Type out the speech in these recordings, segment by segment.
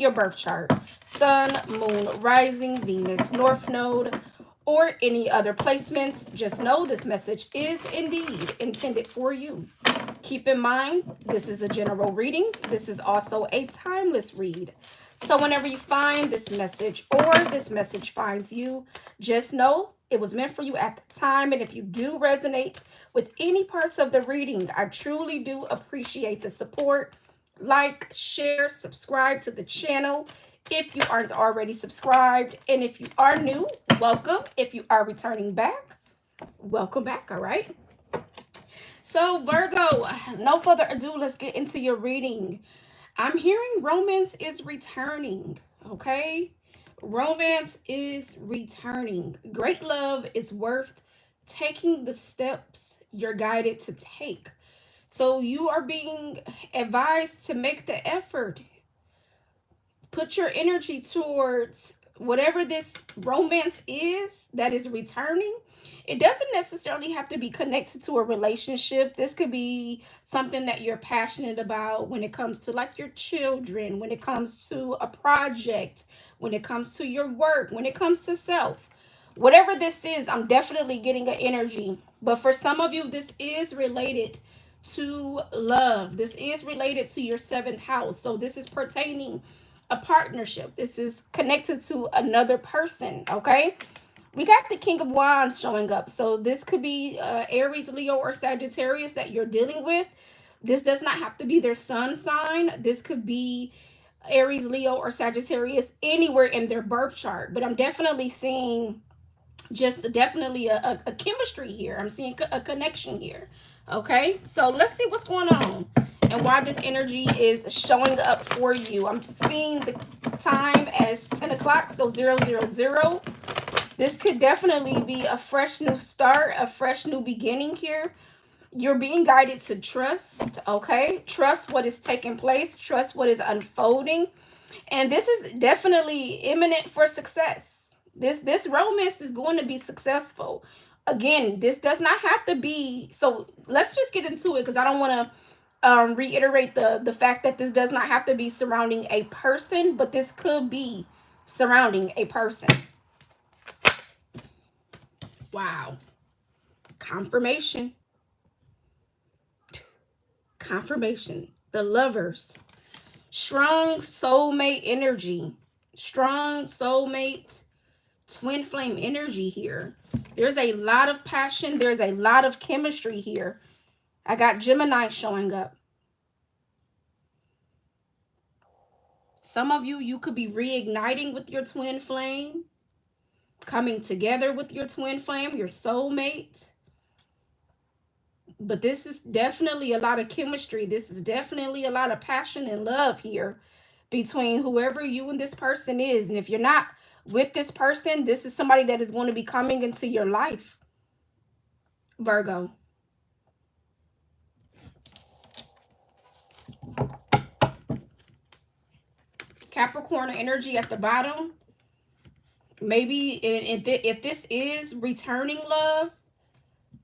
your birth chart, sun, moon, rising, Venus, north node, or any other placements, just know this message is indeed intended for you. Keep in mind, this is a general reading. This is also a timeless read. So whenever you find this message or this message finds you, just know it was meant for you at the time. And if you do resonate with any parts of the reading, I truly do appreciate the support. Like, share, subscribe to the channel if you aren't already subscribed. And if you are new, welcome. If you are returning back, welcome back, all right? So Virgo, no further ado, let's get into your reading. I'm hearing romance is returning, okay? Romance is returning. Great love is worth taking the steps you're guided to take. So you are being advised to make the effort. Put your energy towards whatever this romance is that is returning. It doesn't necessarily have to be connected to a relationship. This could be something that you're passionate about when it comes to like your children, when it comes to a project, when it comes to your work, when it comes to self. Whatever this is, I'm definitely getting an energy. But for some of you, this is related to love. This is related to your seventh house. So this is pertaining a partnership. This is connected to another person, okay? We got the King of Wands showing up. So this could be Aries, Leo, or Sagittarius that you're dealing with. This does not have to be their sun sign. This could be Aries, Leo, or Sagittarius anywhere in their birth chart. But I'm definitely seeing just definitely a chemistry here. I'm seeing a connection here. Okay, so let's see what's going on and why this energy is showing up for you. I'm seeing the time as 10 o'clock, so 000. This could definitely be a fresh new start, a fresh new beginning here. You're being guided to trust, okay? Trust what is taking place, trust what is unfolding. And this is definitely imminent for success. This romance is going to be successful. Again, this does not have to be, so let's just get into it because I don't want to reiterate the fact that this does not have to be surrounding a person, but this could be surrounding a person. Wow. Confirmation. Confirmation. The Lovers. Strong soulmate energy. Strong soulmate twin flame energy here. There's a lot of passion. There's a lot of chemistry here. I got Gemini showing up. Some of you, you could be reigniting with your twin flame, coming together with your twin flame, your soulmate. But this is definitely a lot of chemistry. This is definitely a lot of passion and love here between whoever you and this person is. And if you're not with this person, this is somebody that is going to be coming into your life, Virgo. Capricorn energy at the bottom. Maybe if this is returning love,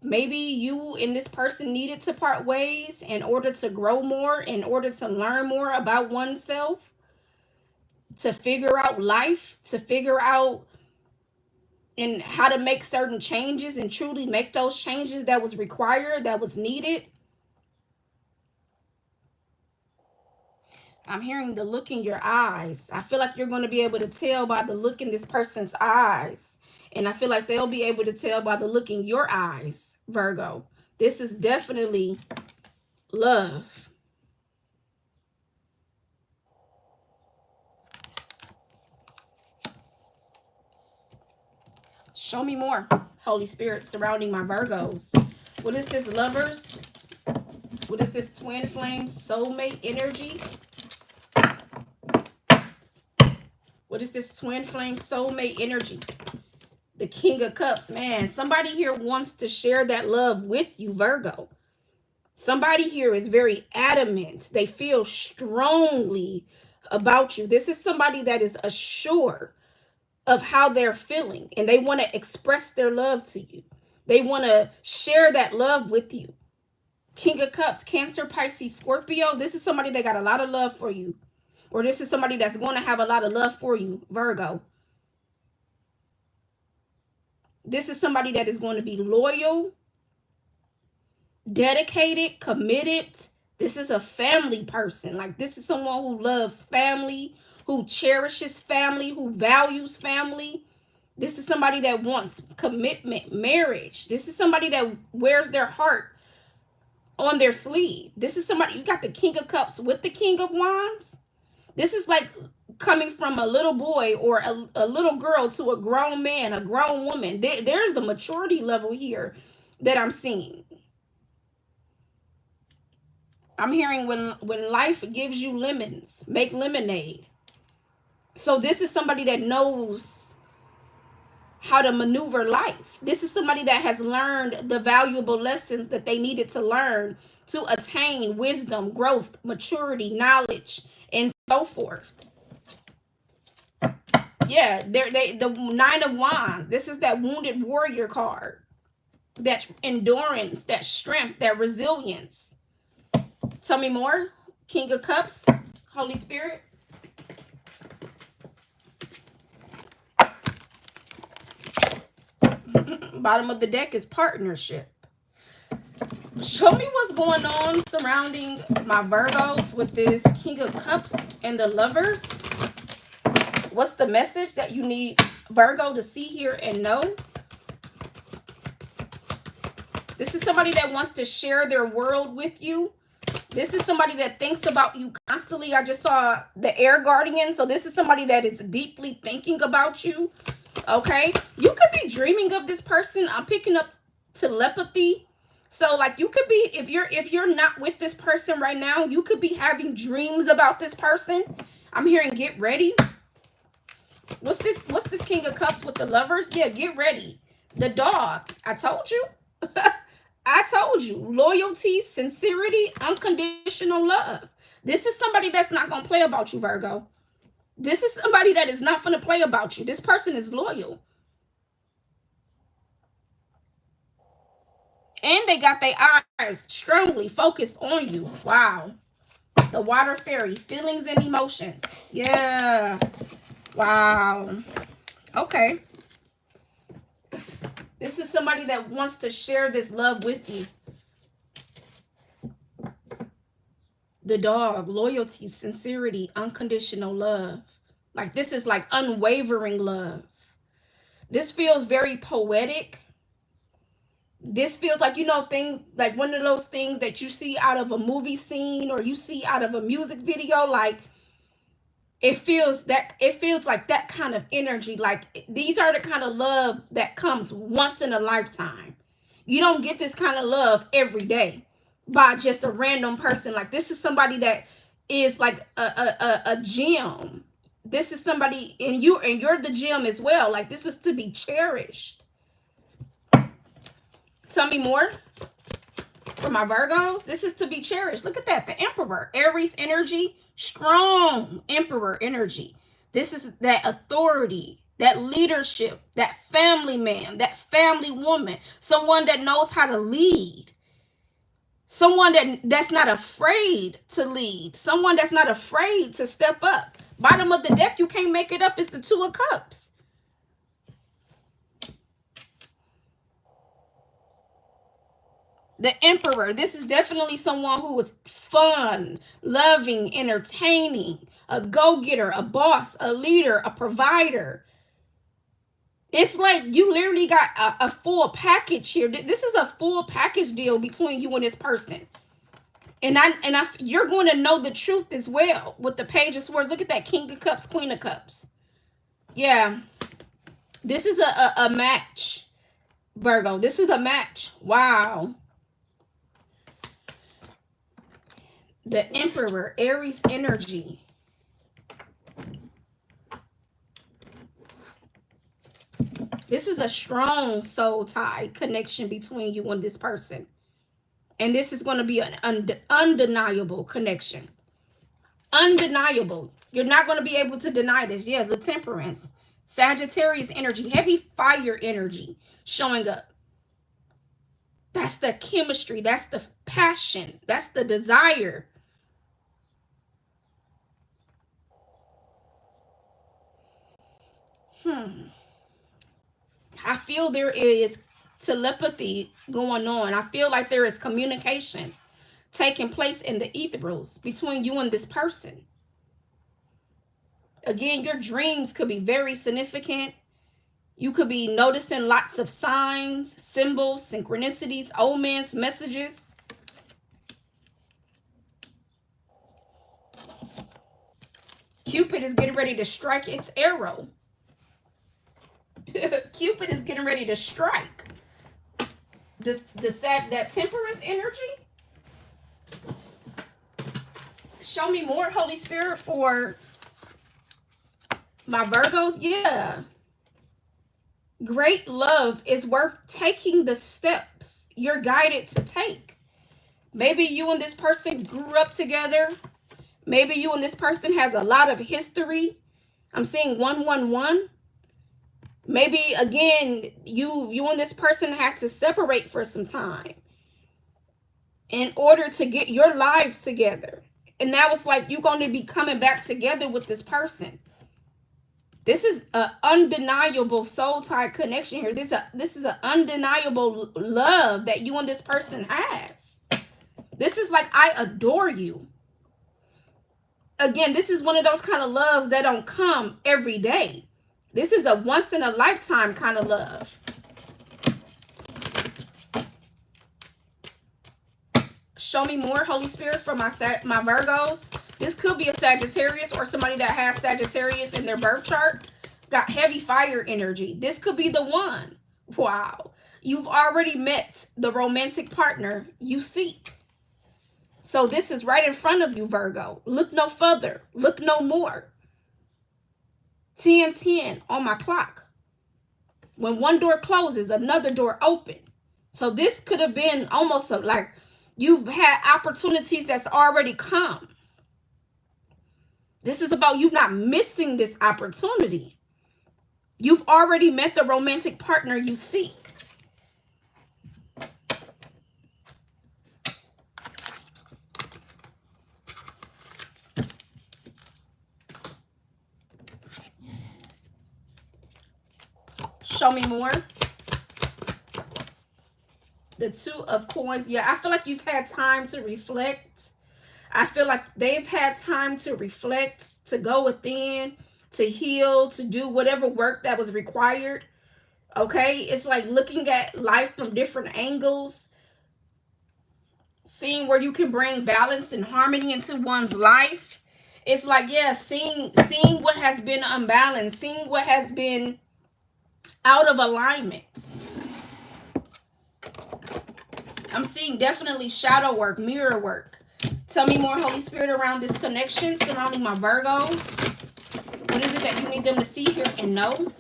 maybe you and this person needed to part ways in order to grow more, in order to learn more about oneself, to figure out life, to figure out and how to make certain changes and truly make those changes that was required, that was needed. I'm hearing the look in your eyes. I feel like you're going to be able to tell by the look in this person's eyes. And I feel like they'll be able to tell by the look in your eyes, Virgo. This is definitely love. Show me more, Holy Spirit, surrounding my Virgos. What is this, Lovers? What is this twin flame soulmate energy? What is this twin flame soulmate energy? The King of Cups. Man, somebody here wants to share that love with you, Virgo. Somebody here is very adamant. They feel strongly about you. This is somebody that is assured of how they're feeling, and they want to express their love to you. They want to share that love with you. King of Cups, Cancer, Pisces, Scorpio. This is somebody that got a lot of love for you. Or this is somebody that's going to have a lot of love for you, Virgo. This is somebody that is going to be loyal, dedicated, committed. This is a family person. Like, this is someone who loves family, who cherishes family, who values family. This is somebody that wants commitment, marriage. This is somebody that wears their heart on their sleeve. This is somebody, you got the King of Cups with the King of Wands. This is like coming from a little boy or a little girl to a grown man, a grown woman. There's a maturity level here that I'm seeing. I'm hearing when life gives you lemons, make lemonade. So this is somebody that knows how to maneuver life. This is somebody that has learned the valuable lessons that they needed to learn to attain wisdom, growth, maturity, knowledge, and so forth. Yeah, the Nine of Wands. This is that wounded warrior card. That endurance, that strength, that resilience. Tell me more. King of Cups, Holy Spirit. Bottom of the deck is partnership. Show me what's going on surrounding my Virgos with this King of Cups and the Lovers. What's the message that you need Virgo to see, hear, and know? This is somebody that wants to share their world with you. This is somebody that thinks about you constantly. I just saw the air guardian. So this is somebody that is deeply thinking about you. Okay. You could be dreaming of this person. I'm picking up telepathy. So like you could be, if you're not with this person right now, you could be having dreams about this person. I'm hearing get ready. What's this King of Cups with the Lovers? Yeah, get ready. The dog. I told you. I told you. Loyalty, sincerity, unconditional love. This is somebody that's not going to play about you, Virgo. This is somebody that is not going to play about you. This person is loyal. And they got their eyes strongly focused on you. Wow. The water fairy. Feelings and emotions. Yeah. Wow. Okay. This is somebody that wants to share this love with you. The dog, loyalty, sincerity, unconditional love. Like this is like unwavering love. This feels very poetic. This feels like, you know, things like one of those things that you see out of a movie scene or you see out of a music video. Like it feels like that kind of energy. Like these are the kind of love that comes once in a lifetime. You don't get this kind of love every day by just a random person. Like this is somebody that is like a gem. This is somebody, and you're the gem as well. Like this is to be cherished. Tell me more. For my Virgos, this is to be cherished. Look at that. The Emperor. Aries energy. Strong Emperor energy. This is that authority, that leadership, that family man, that family woman. Someone that knows how to lead. Someone that's not afraid to lead. Someone that's not afraid to step up. Bottom of the deck, you can't make it up. It's the Two of Cups. The Emperor. This is definitely someone who is fun, loving, entertaining, a go-getter, a boss, a leader, a provider. It's like you literally got a full package here. This is a full package deal between you and this person. And you're going to know the truth as well with the Page of Swords. Look at that. King of Cups, Queen of Cups. Yeah. This is a match, Virgo. This is a match. Wow. The Emperor, Aries energy. This is a strong soul tie connection between you and this person. And this is going to be an undeniable connection. Undeniable. You're not going to be able to deny this. Yeah, the Temperance. Sagittarius energy. Heavy fire energy showing up. That's the chemistry. That's the passion. That's the desire. I feel there is telepathy going on. I feel like there is communication taking place in the ethereals between you and this person. Again, your dreams could be very significant. You could be noticing lots of signs, symbols, synchronicities, omens, messages. Cupid is getting ready to strike its arrow. Cupid is getting ready to strike. That temperance energy. Show me more, Holy Spirit, for my Virgos. Yeah. Great love is worth taking the steps you're guided to take. Maybe you and this person grew up together. Maybe you and this person has a lot of history. I'm seeing 111. Maybe, again, you and this person had to separate for some time in order to get your lives together. And now it's like you're going to be coming back together with this person. This is an undeniable soul tie connection here. This is an undeniable love that you and this person has. This is like, I adore you. Again, this is one of those kind of loves that don't come every day. This is a once in a lifetime kind of love. Show me more, Holy Spirit, for my Virgos. This could be a Sagittarius or somebody that has Sagittarius in their birth chart. Got heavy fire energy. This could be the one. Wow. You've already met the romantic partner you seek. So this is right in front of you, Virgo. Look no further. Look no more. 10:10 on my clock. When one door closes, another door opens. So this could have been almost like you've had opportunities that's already come. This is about you not missing this opportunity. You've already met the romantic partner you seek. Show me more. The Two of Coins. Yeah, I feel like you've had time to reflect. I feel like they've had time to reflect, to go within, to heal, to do whatever work that was required. Okay? It's like looking at life from different angles. Seeing where you can bring balance and harmony into one's life. It's like, yeah, seeing what has been unbalanced. Seeing what has been out of alignment. I'm seeing definitely shadow work, mirror work. Tell me more, Holy Spirit, around this connection surrounding my Virgos. What is it that you need them to see, hear, and know?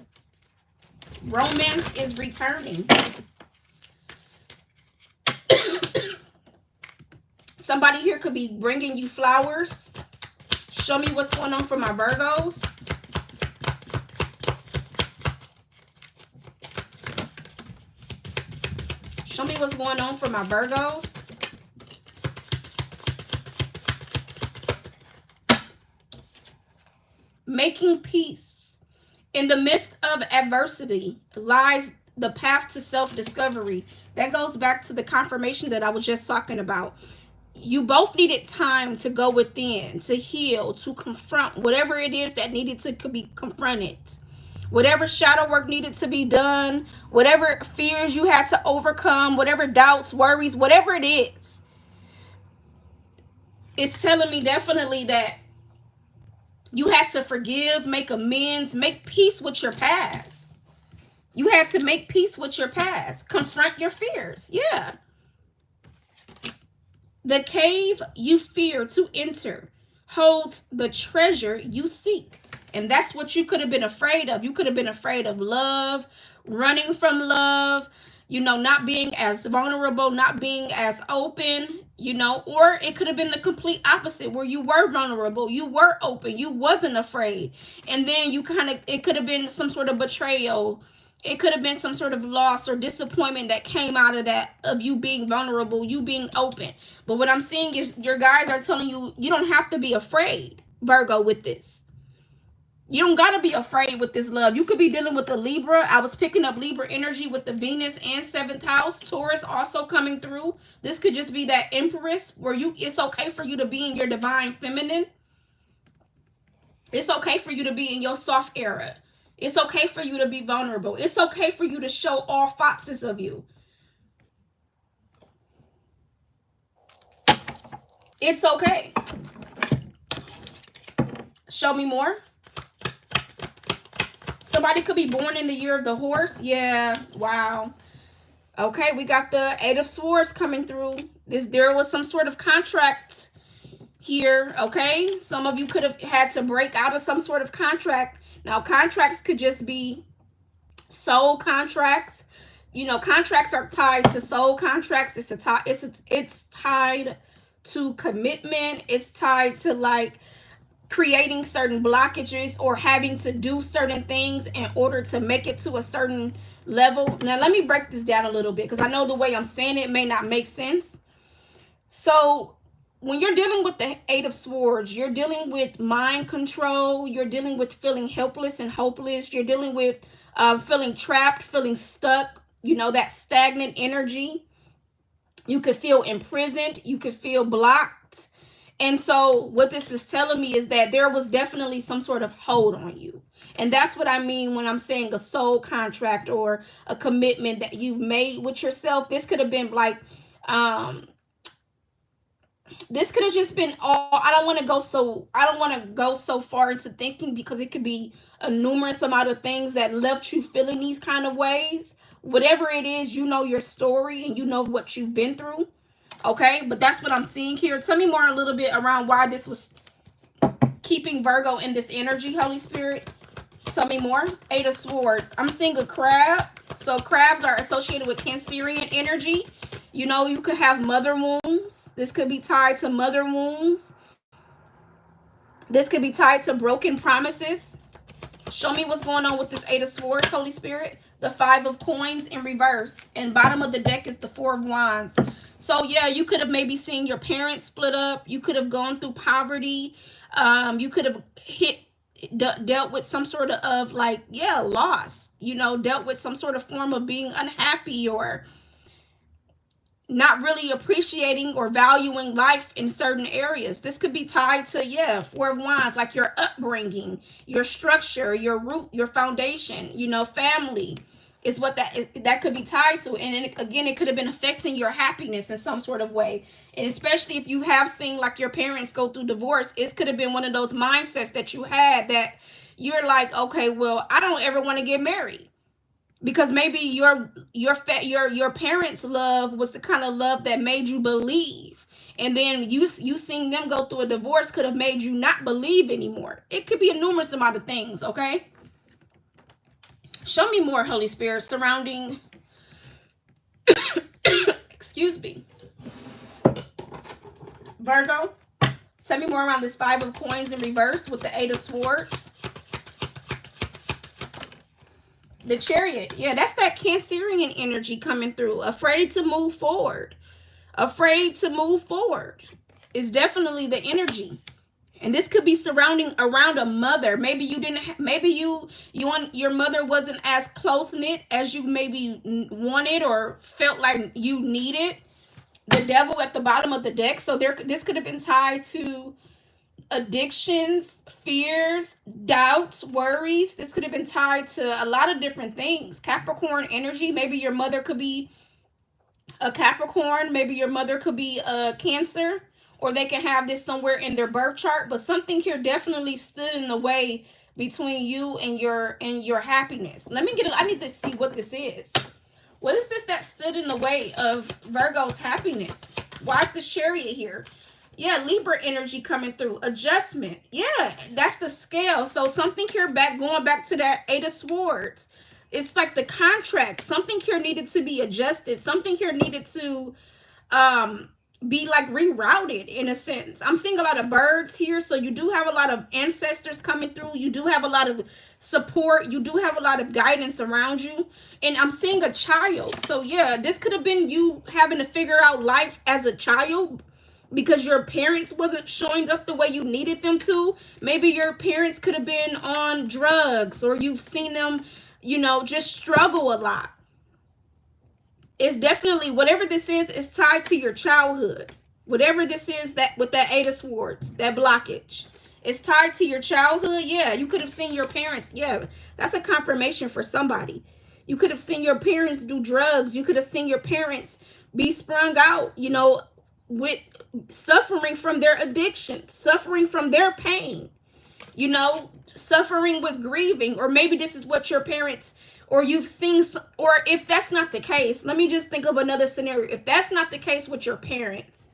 Romance is returning. Somebody here could be bringing you flowers. Show me what's going on for my Virgos. Show me what's going on for my Virgos. Making peace. In the midst of adversity lies the path to self-discovery. That goes back to the confirmation that I was just talking about. You both needed time to go within, to heal, to confront whatever it is that needed to be confronted. Whatever shadow work needed to be done, whatever fears you had to overcome, whatever doubts, worries, whatever it is. It's telling me definitely that you had to forgive, make amends, make peace with your past. You had to make peace with your past. Confront your fears. Yeah. The cave you fear to enter holds the treasure you seek. And that's what you could have been afraid of. You could have been afraid of love, running from love, you know, not being as vulnerable, not being as open, you know, or it could have been the complete opposite where you were vulnerable, you were open, you wasn't afraid. And then you it could have been some sort of betrayal. It could have been some sort of loss or disappointment that came out of that, of you being vulnerable, you being open. But what I'm seeing is your guys are telling you, you don't have to be afraid, Virgo, with this. You don't got to be afraid with this love. You could be dealing with the Libra. I was picking up Libra energy with the Venus and 7th house. Taurus also coming through. This could just be that Empress where it's okay for you to be in your divine feminine. It's okay for you to be in your soft era. It's okay for you to be vulnerable. It's okay for you to show all facets of you. It's okay. Show me more. Somebody could be born in the year of the horse. Yeah. Wow. Okay, we got the 8 of Swords coming through. There was some sort of contract here. Okay. Some of you could have had to break out of some sort of contract. Now, contracts could just be soul contracts. You know, contracts are tied to soul contracts. It's tied to commitment. It's tied to like creating certain blockages or having to do certain things in order to make it to a certain level. Now, let me break this down a little bit because I know the way I'm saying it may not make sense. So when you're dealing with the 8 of Swords, you're dealing with mind control. You're dealing with feeling helpless and hopeless. You're dealing with feeling trapped, feeling stuck, you know, that stagnant energy. You could feel imprisoned. You could feel blocked. And so what this is telling me is that there was definitely some sort of hold on you. And that's what I mean when I'm saying a soul contract or a commitment that you've made with yourself. This could have been like, this could have just been all, I don't want to go so far into thinking because it could be a numerous amount of things that left you feeling these kind of ways. Whatever it is, you know your story and you know what you've been through. Okay, but that's what I'm seeing here. Tell me more a little bit around why this was keeping Virgo in this energy, Holy Spirit. Tell me more. 8 of Swords. I'm seeing a crab. So crabs are associated with Cancerian energy. You know, you could have mother wounds. This could be tied to mother wounds. This could be tied to broken promises. Show me what's going on with this 8 of Swords, Holy Spirit. The 5 of Coins in reverse. And bottom of the deck is the 4 of Wands. So, yeah, you could have maybe seen your parents split up. You could have gone through poverty. You could have dealt with some sort of like, yeah, loss. You know, dealt with some sort of form of being unhappy or not really appreciating or valuing life in certain areas. This could be tied to, yeah, 4 of Wands, like your upbringing, your structure, your root, your foundation, you know, family is what that could be tied to. And again, it could have been affecting your happiness in some sort of way. And especially if you have seen like your parents go through divorce, it could have been one of those mindsets that you had that you're like, okay, well, I don't ever want to get married. Because maybe your parents' love was the kind of love that made you believe. And then you seeing them go through a divorce could have made you not believe anymore. It could be a numerous amount of things, okay? Show me more, Holy Spirit, surrounding, excuse me, Virgo. Tell me more around this 5 of Coins in reverse with the 8 of Swords. The Chariot. Yeah, that's that Cancerian energy coming through. Afraid to move forward. Afraid to move forward is definitely the energy. And this could be surrounding around a mother. Maybe you didn't, maybe you and your mother wasn't as close-knit as you maybe wanted or felt like you needed. The Devil at the bottom of the deck. So this could have been tied to addictions, fears, doubts, worries. This could have been tied to a lot of different things. Capricorn energy. Maybe your mother could be a Capricorn. Maybe your mother could be a Cancer. Or they can have this somewhere in their birth chart. But something here definitely stood in the way between you and your happiness. Let me I need to see what this is. What is this that stood in the way of Virgo's happiness? Why is this Chariot here? Yeah, Libra energy coming through. Adjustment. Yeah, that's the scale. So something here going back to that 8 of Swords. It's like the contract. Something here needed to be adjusted. Something here needed to be like rerouted in a sense. I'm seeing a lot of birds here. So you do have a lot of ancestors coming through. You do have a lot of support. You do have a lot of guidance around you. And I'm seeing a child. So yeah, this could have been you having to figure out life as a child. because your parents wasn't showing up the way you needed them to. Maybe your parents could have been on drugs, or you've seen them, you know, just struggle a lot. It's definitely, whatever this is tied to your childhood. Whatever this is, that with that Eight of Swords, that blockage, it's tied to your childhood. Yeah, you could have seen your parents. Yeah, that's a confirmation for somebody. You could have seen your parents do drugs. You could have seen your parents be sprung out, you know, with suffering from their addiction, suffering from their pain, you know, suffering with grieving. Or maybe this is what your parents, or you've seen, or if that's not the case, let me just think of another scenario. If that's not the case with your parents,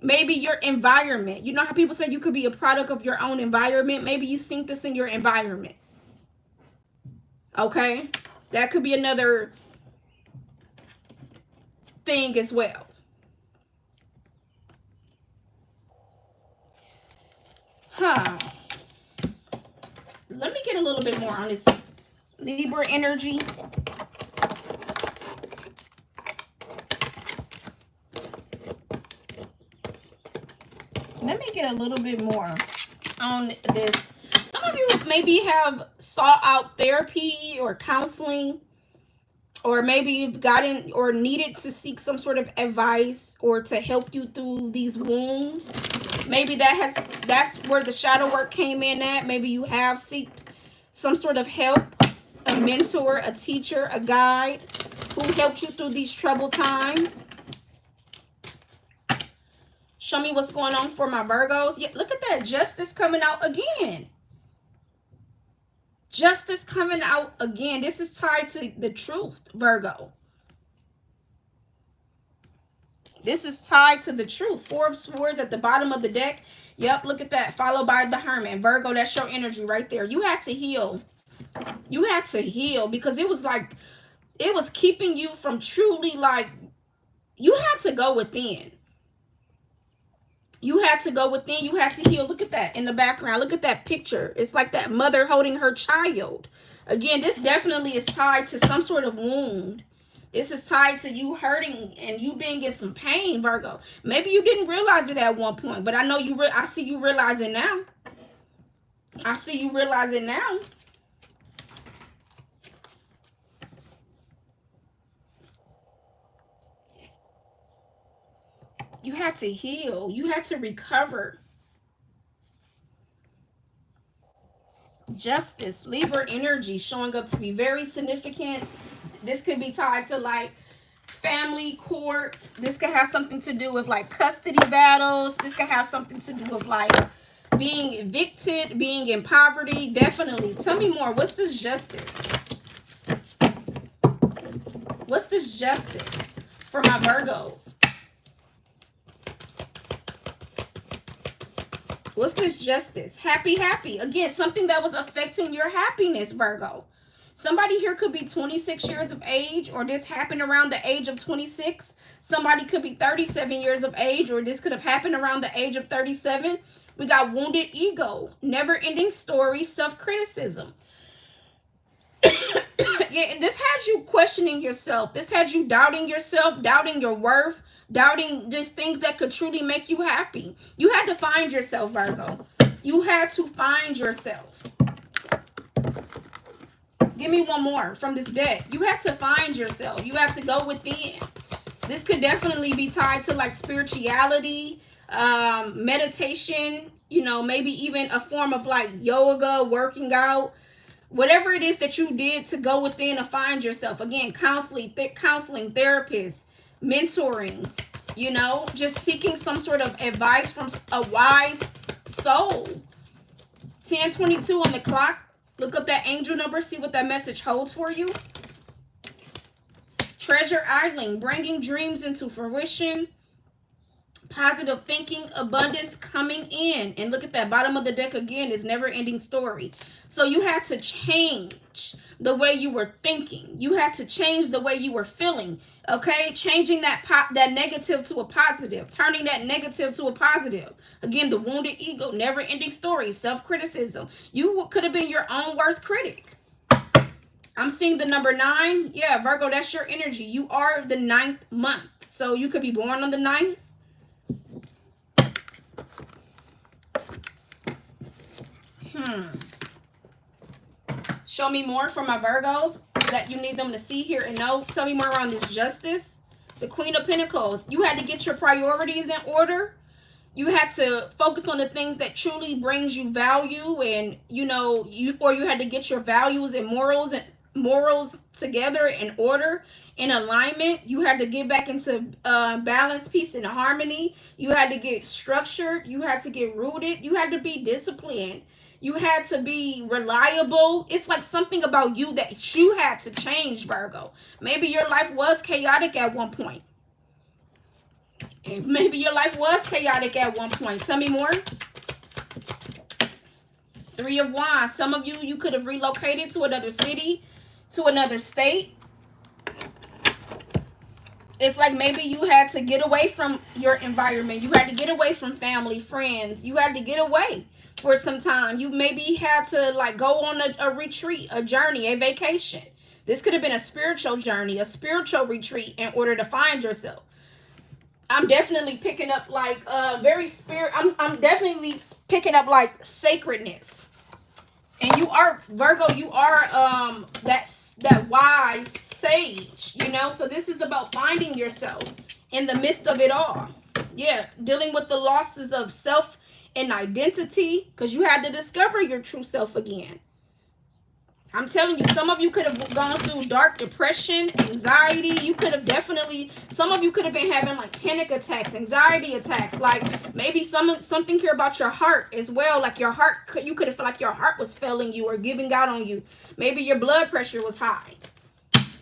maybe your environment. You know how people say you could be a product of your own environment? Maybe you seen this in your environment. Okay? That could be another thing as well. Let me get a little bit more on this Libra energy. Let me get a little bit more on this. Some of you maybe have sought out therapy or counseling, or maybe you've gotten or needed to seek some sort of advice or to help you through these wounds. Maybe that's where the shadow work came in at. Maybe you have sought some sort of help, a mentor, a teacher, a guide who helped you through these troubled times. Show me what's going on for my Virgos. Yeah, look at that. Justice coming out again. Justice coming out again. This is tied to the truth, Virgo. This is tied to the truth. Four of Swords at the bottom of the deck. Yep, look at that. Followed by the Hermit. Virgo, that's your energy right there. You had to heal. You had to heal because it was like, it was keeping you from truly, like, you had to go within. You had to go within. You had to heal. Look at that in the background. Look at that picture. It's like that mother holding her child. Again, this definitely is tied to some sort of wound. This is tied to you hurting and you being in some pain, Virgo. Maybe you didn't realize it at one point, but I know you. I see you realizing now. I see you realizing now. You had to heal. You had to recover. Justice, Libra energy showing up to be very significant. This could be tied to like family court. This could have something to do with like custody battles. This could have something to do with like being evicted, being in poverty. Definitely. Tell me more. What's this justice? What's this justice for my Virgos? What's this justice? Happy, happy. Again, something that was affecting your happiness, Virgo. Somebody here could be 26 years of age, or this happened around the age of 26. Somebody could be 37 years of age, or this could have happened around the age of 37. We got wounded ego, never-ending story, self-criticism. Yeah, this had you questioning yourself. This had you doubting yourself, doubting your worth, doubting just things that could truly make you happy. You had to find yourself, Virgo. You had to find yourself. Give me one more from this deck. You had to find yourself. You had to go within. This could definitely be tied to like spirituality, meditation, you know, maybe even a form of like yoga, working out. Whatever it is that you did to go within and find yourself. Again, counseling, therapists, mentoring, you know, just seeking some sort of advice from a wise soul. 10:22 on the clock. Look up that angel number. See what that message holds for you. Treasure idling. Bringing dreams into fruition. Positive thinking. Abundance coming in. And look at that bottom of the deck again. Is never-ending story. So you had to change the way you were thinking. You had to change the way you were feeling. Okay? Changing that negative to a positive. Turning that negative to a positive. Again, the wounded ego. Never-ending story. Self-criticism. You could have been your own worst critic. I'm seeing the number 9. Yeah, Virgo, that's your energy. You are the 9th month. So you could be born on the 9th. Show me more for my Virgos that you need them to see here and know. Tell me more around this Justice. The Queen of Pentacles. You had to get your priorities in order. You had to focus on the things that truly brings you value, and you had to get your values and morals together in order, in alignment. You had to get back into balance, peace, and harmony. You had to get structured. You had to get rooted. You had to be disciplined. You had to be reliable. It's like something about you that you had to change, Virgo. Maybe your life was chaotic at one point. Maybe your life was chaotic at one point. Tell me more. Three of Wands. Some of you could have relocated to another city, to another state. It's like maybe you had to get away from your environment. You had to get away from family, friends. You had to get away for some time. You maybe had to like go on a retreat, a journey, a vacation. This could have been a spiritual journey, a spiritual retreat in order to find yourself. I'm definitely picking up like I'm definitely picking up like sacredness. And you are, Virgo, you are that wise sage, so this is about finding yourself in the midst of it all. Yeah, dealing with the losses of self and identity, because you had to discover your true self again. I'm telling you, some of you could have gone through dark depression, anxiety. You could have some of you could have been having like panic attacks, anxiety attacks, like maybe something here about your heart as well. Like your heart, you could have felt like your heart was failing you or giving out on you. Maybe your blood pressure was high.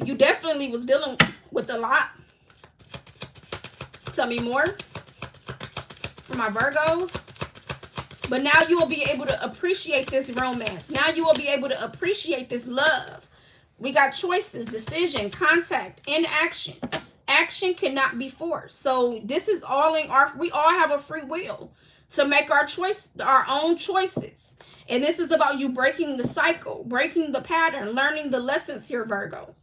You definitely was dealing with a lot. Tell me more for my Virgos. But now you will be able to appreciate this romance. Now you will be able to appreciate this love. We got choices, decision, contact, inaction. Action cannot be forced. So this is all we all have a free will to make our own choices. And this is about you breaking the cycle, breaking the pattern, learning the lessons here, Virgo.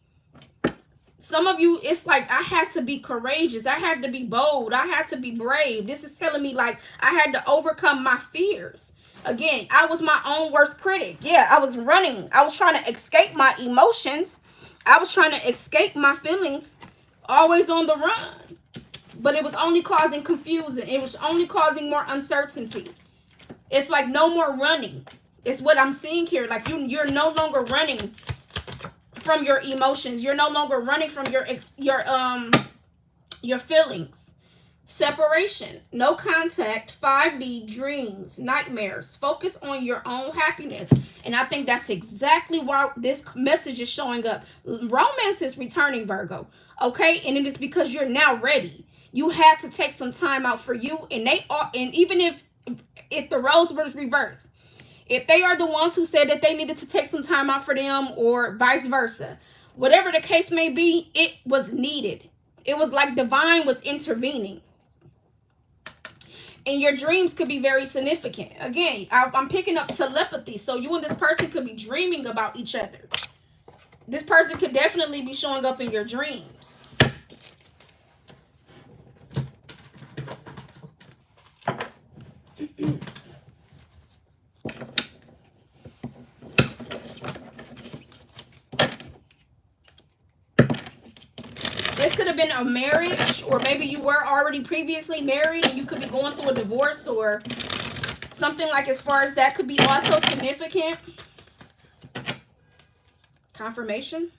Some of you, it's like, I had to be courageous. I had to be bold. I had to be brave. This is telling me like I had to overcome my fears. Again, I was my own worst critic. Yeah, I was running. I was trying to escape my emotions. I was trying to escape my feelings. Always on the run. But it was only causing confusion. It was only causing more uncertainty. It's like no more running. It's what I'm seeing here. Like you're no longer running from your emotions. You're no longer running from your feelings. Separation, no contact, 5D, dreams, nightmares. Focus on your own happiness. And I think that's exactly why this message is showing up. Romance is returning, Virgo. Okay? And it is because you're now ready. You had to take some time out for you. And even if the roles were reversed, if they are the ones who said that they needed to take some time out for them or vice versa, whatever the case may be, it was needed. It was like divine was intervening. And your dreams could be very significant. Again, I'm picking up telepathy. So you and this person could be dreaming about each other. This person could definitely be showing up in your dreams. This could have been a marriage, or maybe you were already previously married and you could be going through a divorce or something like as far as that could be also significant. Confirmation.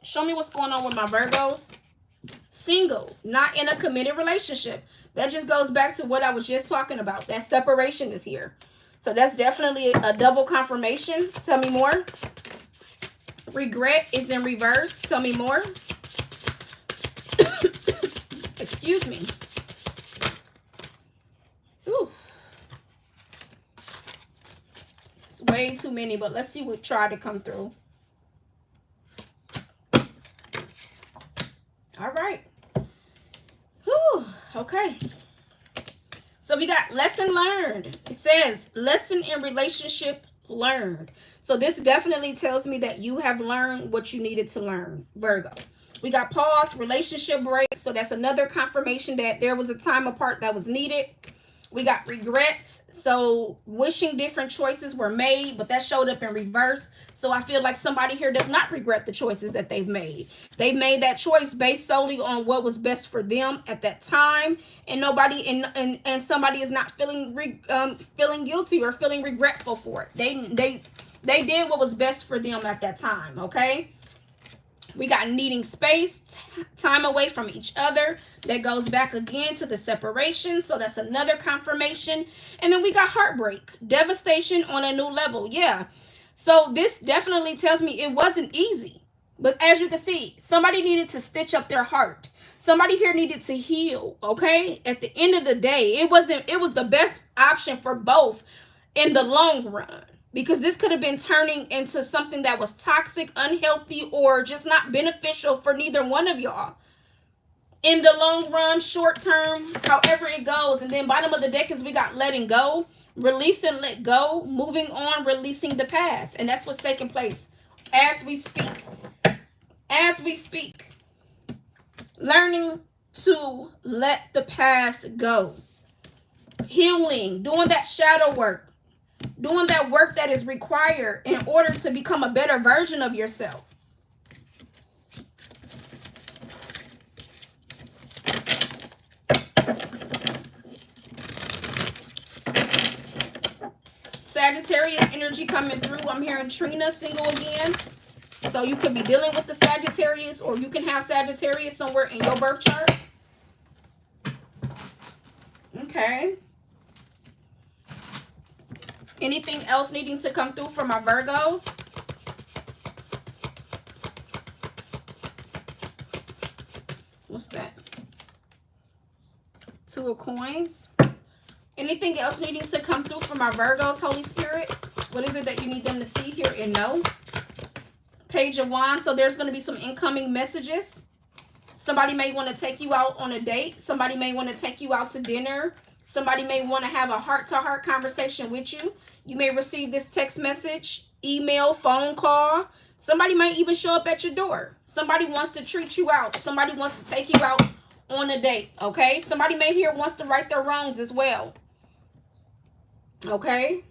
Show me what's going on with my Virgos. Single, not in a committed relationship. That just goes back to what I was just talking about. That separation is here. So that's definitely a double confirmation. Tell me more. Regret is in reverse. Tell me more. Excuse me. Ooh. It's way too many, but let's see what tried to come through. All right. Whew. Okay. So we got lesson learned. It says lesson in relationship learned. So this definitely tells me that you have learned what you needed to learn, Virgo. We got pause, relationship break. So that's another confirmation that there was a time apart that was needed. We got regrets. So wishing different choices were made, but that showed up in reverse. So I feel like somebody here does not regret the choices that they've made. They've made that choice based solely on what was best for them at that time, and nobody and somebody is not feeling feeling guilty or feeling regretful for it. They did what was best for them at that time. Okay. We got needing space, time away from each other. That goes back again to the separation. So that's another confirmation. And then we got heartbreak, devastation on a new level. Yeah. So this definitely tells me it wasn't easy. But as you can see, somebody needed to stitch up their heart. Somebody here needed to heal. Okay. At the end of the day, it was the best option for both in the long run. Because this could have been turning into something that was toxic, unhealthy, or just not beneficial for neither one of y'all. In the long run, short term, however it goes. And then bottom of the deck is we got letting go, release and let go, moving on, releasing the past. And that's what's taking place as we speak. As we speak. Learning to let the past go. Healing, doing that shadow work. Doing that work that is required in order to become a better version of yourself. Sagittarius energy coming through. I'm hearing Trina single again. So you could be dealing with the Sagittarius, or you can have Sagittarius somewhere in your birth chart. Okay. Anything else needing to come through for my Virgos? What's that? Two of Coins. Anything else needing to come through for my Virgos, Holy Spirit? What is it that you need them to see, hear, and know? Page of Wands. So there's going to be some incoming messages. Somebody may want to take you out on a date. Somebody may want to take you out to dinner. Somebody may want to have a heart-to-heart conversation with you. You may receive this text message, email, phone call. Somebody might even show up at your door. Somebody wants to treat you out. Somebody wants to take you out on a date, okay? Somebody may here wants to right their wrongs as well, okay?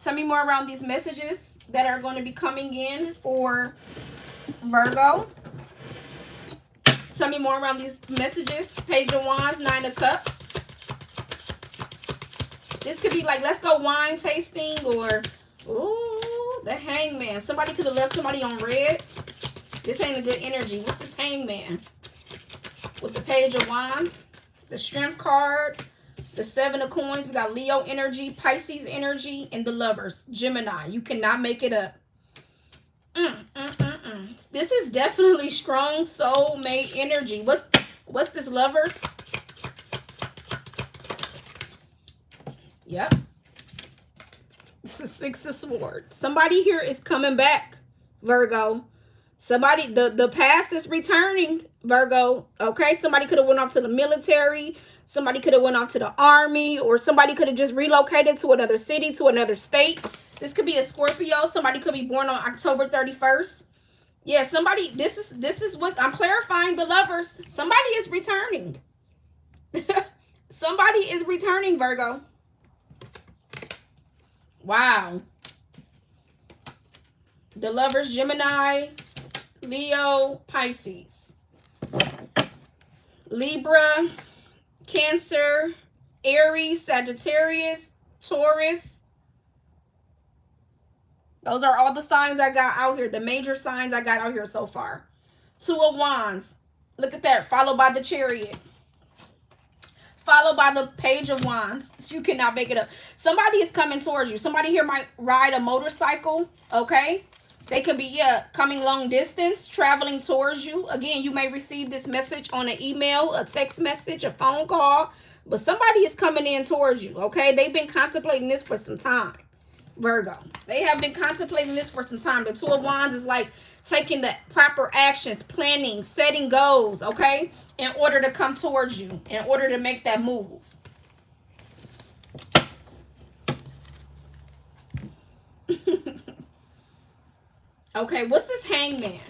Tell me more around these messages that are going to be coming in for Virgo. Tell me more around these messages. Page of Wands, Nine of Cups. This could be like, let's go wine tasting, or, ooh, the Hangman. Somebody could have left somebody on red. This ain't a good energy. What's this Hangman? With the Page of Wands, the Strength card, the Seven of Coins. We got Leo energy, Pisces energy, and the Lovers, Gemini. You cannot make it up. This is definitely strong soulmate energy. What's this, Lovers? Yep. It's the Six of Swords. Somebody here is coming back, Virgo. Somebody, the past is returning, Virgo. Okay, somebody could have went off to the military. Somebody could have went off to the army, or somebody could have just relocated to another city, to another state. This could be a Scorpio. Somebody could be born on October 31st. Yeah, somebody, this is what I'm clarifying, the Lovers. Somebody is returning. Somebody is returning, Virgo. Wow. The Lovers, Gemini, Leo, Pisces, Libra, Cancer, Aries, Sagittarius, Taurus. Those are all the signs I got out here. The major signs I got out here so far. Two of Wands. Look at that. Followed by the Chariot. Followed by the Page of Wands. You cannot make it up. Somebody is coming towards you. Somebody here might ride a motorcycle. Okay. They could be, yeah, coming long distance, traveling towards you. Again, you may receive this message on an email, a text message, a phone call. But somebody is coming in towards you. Okay. They've been contemplating this for some time. Virgo. They have been contemplating this for some time. The Two of Wands is like taking the proper actions, planning, setting goals, okay, in order to come towards you, in order to make that move. Okay, what's this hangman?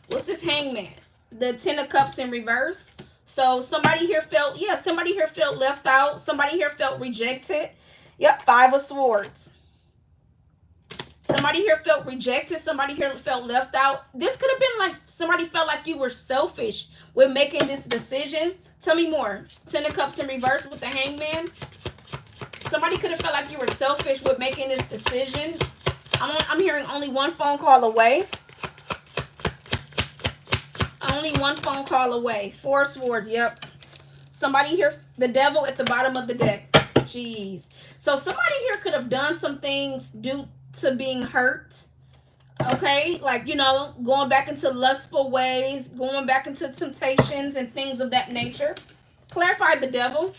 What's this hangman? The 10 of Cups in reverse. So somebody here felt, yeah, somebody here felt left out. Somebody here felt rejected. Yep, 5 of Swords. Somebody here felt rejected. Somebody here felt left out. This could have been like somebody felt like you were selfish with making this decision. Tell me more. 10 of Cups in reverse with the hangman. Somebody could have felt like you were selfish with making this decision. I'm hearing only one phone call away. Only one phone call away. 4 of Swords. Yep. Somebody here, the devil at the bottom of the deck. Jeez. So somebody here could have done some things due to being hurt. Okay, like, you know, going back into lustful ways, going back into temptations and things of that nature. Clarify the devil.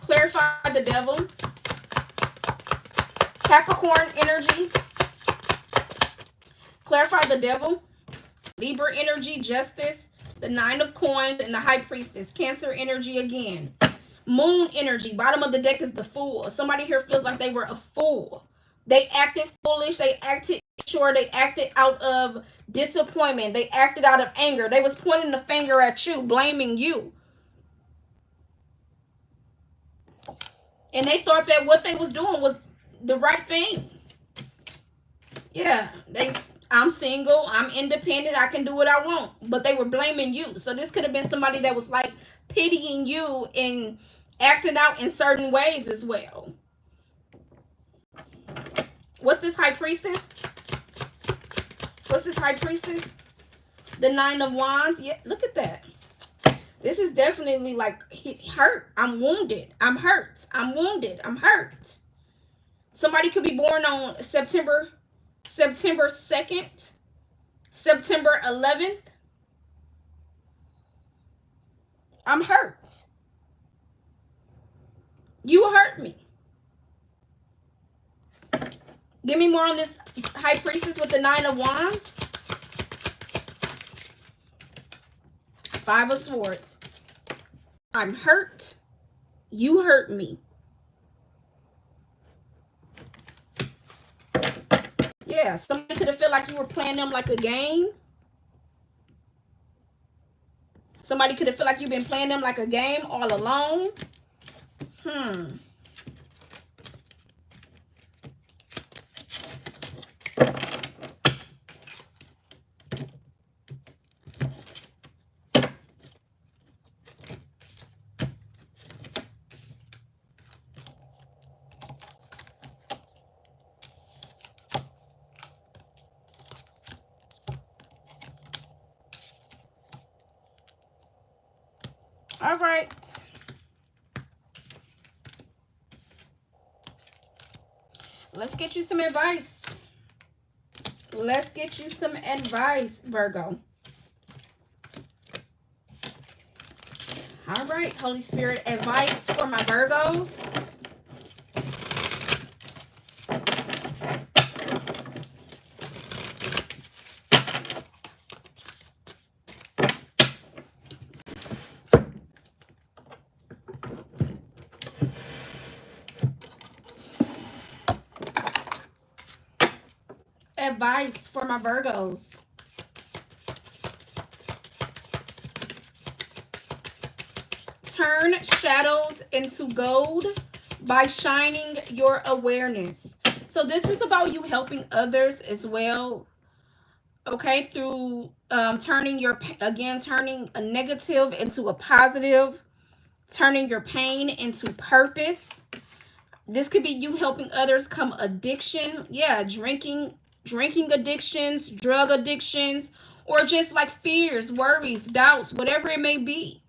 Clarify the devil. Capricorn energy. Clarify the devil. Libra energy, Justice, the 9 of Coins, and the High Priestess. Cancer energy again. Moon energy. Bottom of the deck is the Fool. Somebody here feels like they were a fool. They acted foolish. They acted sure. They acted out of disappointment. They acted out of anger. They was pointing the finger at you, blaming you. And they thought that what they was doing was the right thing. Yeah, I'm single, I'm independent, I can do what I want. But they were blaming you. So this could have been somebody that was like pitying you and acting out in certain ways as well. What's this High Priestess? What's this High Priestess? The 9 of Wands. Yeah, look at that. This is definitely like hurt. I'm wounded. I'm hurt. I'm wounded. I'm hurt. Somebody could be born on September 2nd, September 11th. I'm hurt. You hurt me. Give me more on this High Priestess with the 9 of Wands. 5 of Swords. I'm hurt. You hurt me. Yeah, somebody could have felt like you were playing them like a game. Somebody could have felt like you've been playing them like a game all along. All right. Let's get you some advice. Let's get you some advice, Virgo. All right, Holy Spirit, advice for my Virgos. Advice for my Virgos. Turn shadows into gold by shining your awareness. So this is about you helping others as well. Okay, through turning a negative into a positive, turning your pain into purpose. This could be you helping others come addiction. Yeah, drinking addictions, drug addictions, or just like fears, worries, doubts, whatever it may be.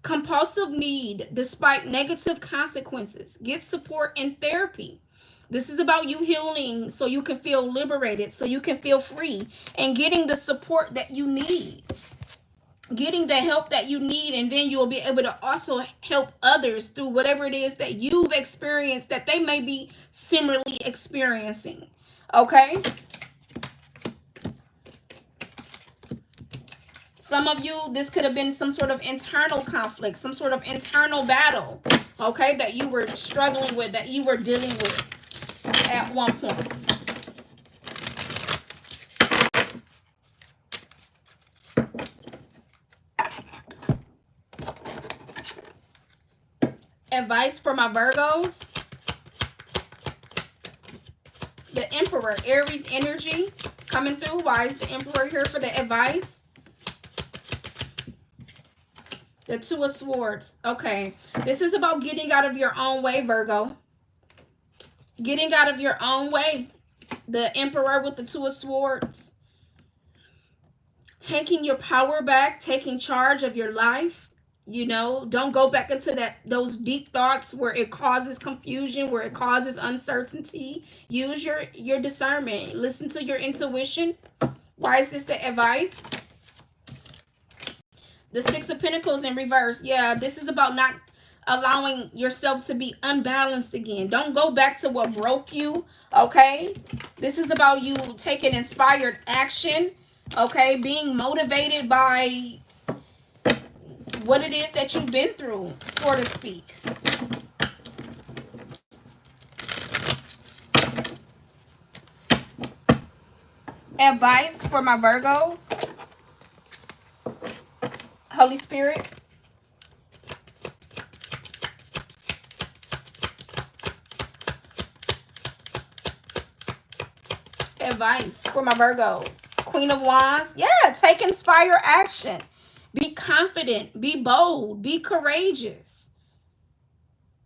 Compulsive need despite negative consequences. Get support in therapy. This is about you healing so you can feel liberated, so you can feel free, and getting the support that you need. Getting the help that you need, and then you'll be able to also help others through whatever it is that you've experienced that they may be similarly experiencing. Okay? Some of you, this could have been some sort of internal conflict, some sort of internal battle, okay, that you were struggling with, that you were dealing with at one point. Advice for my Virgos. The Emperor, Aries energy coming through. Why is the Emperor here for the advice? The Two of Swords. Okay. This is about getting out of your own way, Virgo. Getting out of your own way. The Emperor with the Two of Swords. Taking your power back. Taking charge of your life. You know, don't go back into those deep thoughts where it causes confusion, where it causes uncertainty. Use your discernment. Listen to your intuition. Why is this the advice? The Six of Pentacles in reverse. Yeah, this is about not allowing yourself to be unbalanced again. Don't go back to what broke you, okay? This is about you taking inspired action, okay? Being motivated by what it is that you've been through, so to speak. Advice for my Virgos. Holy Spirit. Advice for my Virgos. Queen of Wands. Yeah, take inspired action. Be confident. Be bold. Be courageous.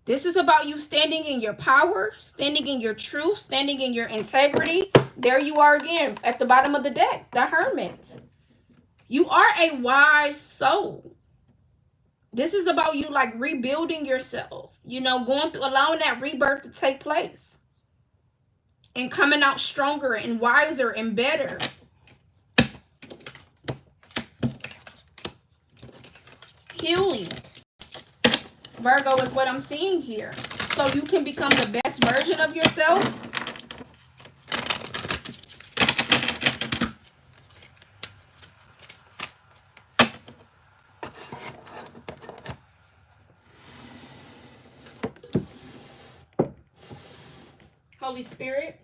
This is about you standing in your power, standing in your truth, standing in your integrity. There you are again at the bottom of the deck, the Hermit. You are a wise soul. This is about you like rebuilding yourself, you know, going through, allowing that rebirth to take place and coming out stronger and wiser and better. Healing. Virgo is what I'm seeing here. So you can become the best version of yourself. Holy Spirit.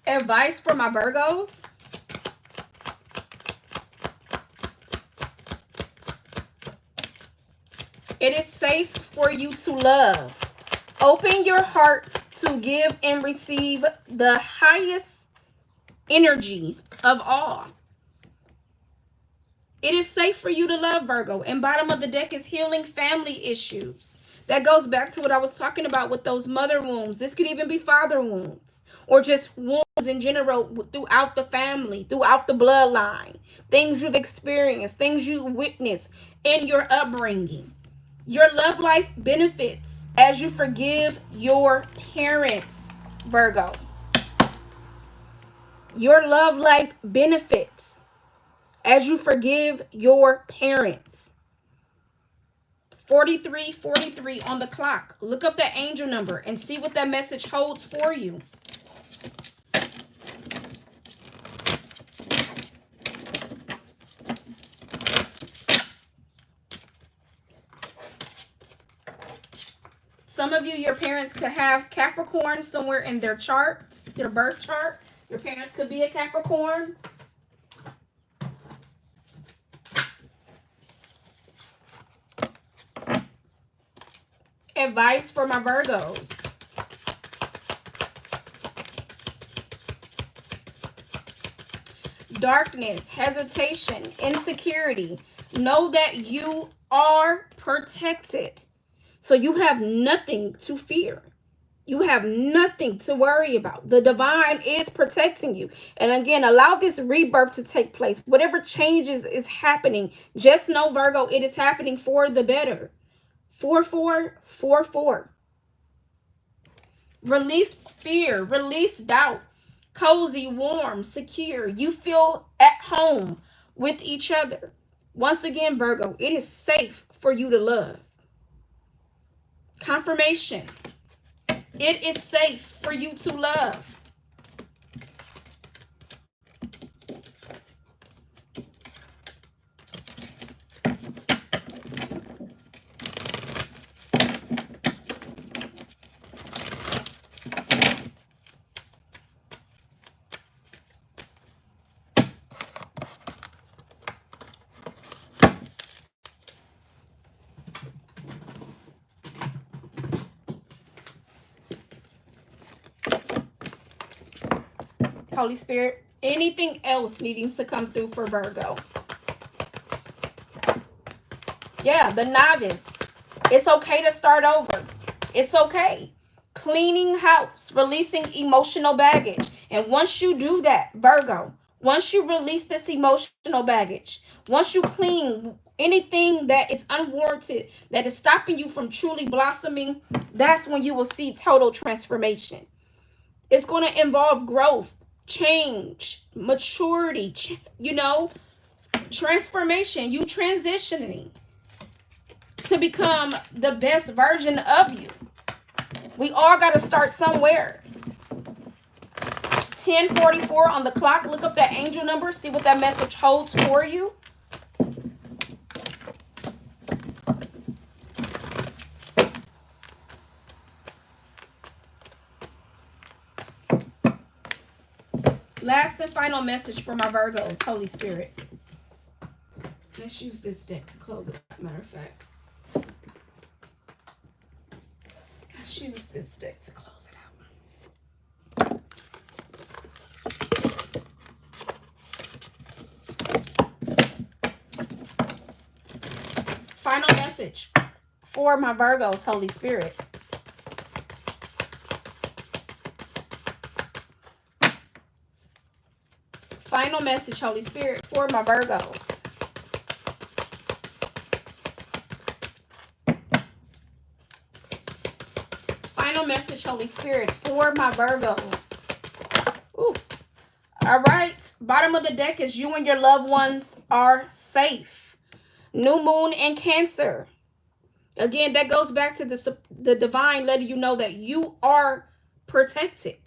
Advice for my Virgos. It is safe for you to love. Open your heart to give and receive the highest energy of all. It is safe for you to love, Virgo. And bottom of the deck is healing family issues. That goes back to what I was talking about with those mother wounds. This could even be father wounds or just wounds in general throughout the family, throughout the bloodline. Things you've experienced, things you witnessed in your upbringing. Your love life benefits as you forgive your parents, Virgo. Your love life benefits as you forgive your parents. 4343 on the clock. Look up that angel number and see what that message holds for you. Some of you, your parents could have Capricorn somewhere in their charts, their birth chart. Your parents could be a Capricorn. Advice for my Virgos. Darkness, hesitation, insecurity. Know that you are protected. So you have nothing to fear. You have nothing to worry about. The divine is protecting you. And again, allow this rebirth to take place. Whatever changes is happening, just know, Virgo, it is happening for the better. 4444. Release fear. Release doubt. Cozy, warm, secure. You feel at home with each other. Once again, Virgo, it is safe for you to love. Confirmation. It is safe for you to love. Holy Spirit. Anything else needing to come through for Virgo? Yeah, the novice. It's okay to start over. It's okay. Cleaning house, releasing emotional baggage. And once you do that, Virgo, once you release this emotional baggage, once you clean anything that is unwarranted, that is stopping you from truly blossoming, that's when you will see total transformation. It's going to involve growth, change, maturity, transformation, you transitioning to become the best version of you. We all got to start somewhere. 10:44 on the clock. Look up that angel number. See what that message holds for you. Last and final message for my Virgos, Holy Spirit. Let's use this deck to close it. Matter of fact. Let's use this deck to close it out. Final message for my Virgos, Holy Spirit. Final message, Holy Spirit, for my Virgos. Final message, Holy Spirit, for my Virgos. Ooh. All right. Bottom of the deck is you and your loved ones are safe. New moon in Cancer. Again, that goes back to the divine letting you know that you are protected.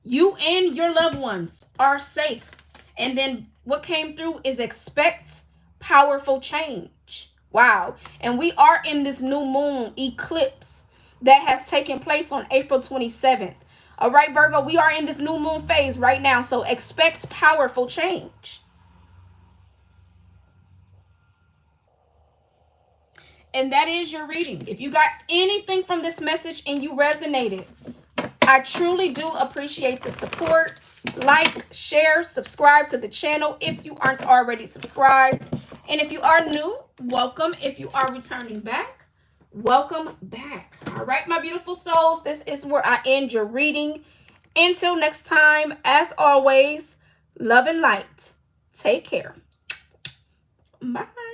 You and your loved ones are safe. And then what came through is expect powerful change. Wow. And we are in this new moon eclipse that has taken place on April 27th. All right, Virgo, we are in this new moon phase right now. So expect powerful change. And that is your reading. If you got anything from this message and you resonated, I truly do appreciate the support. Like, share, subscribe to the channel if you aren't already subscribed. And if you are new, welcome. If you are returning back, welcome back. All right, my beautiful souls, this is where I end your reading. Until next time, as always, love and light. Take care. Bye.